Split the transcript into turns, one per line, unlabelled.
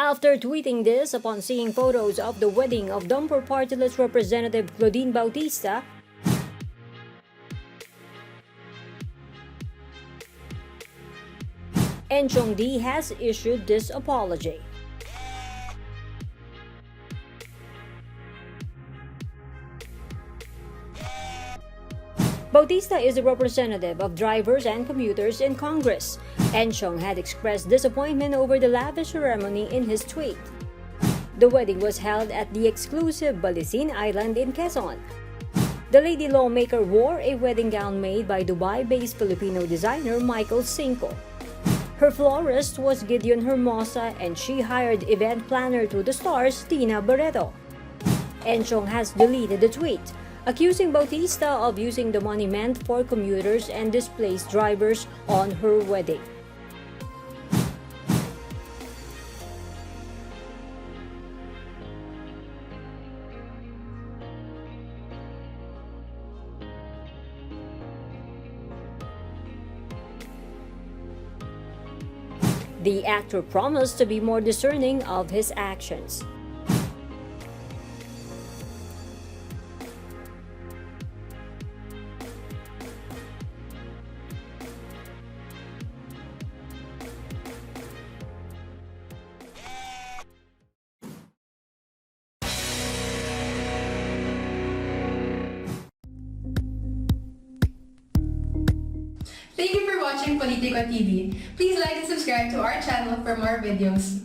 After tweeting this upon seeing photos of the wedding of DUMPER Partylist Representative Claudine Bautista, Enchong Dee has issued this apology. Bautista is a representative of drivers and commuters in Congress. Enchong had expressed disappointment over the lavish ceremony in his tweet. The wedding was held at the exclusive Balisin Island in Quezon. The lady lawmaker wore a wedding gown made by Dubai-based Filipino designer Michael Cinco. Her florist was Gideon Hermosa, and she hired event planner to the stars Tina Barreto. Enchong has deleted the tweet, accusing Bautista of using the money meant for commuters and displaced drivers on her wedding. The actor promised to be more discerning of his actions.
Thank you for watching Politico TV. Please like and subscribe to our channel for more videos.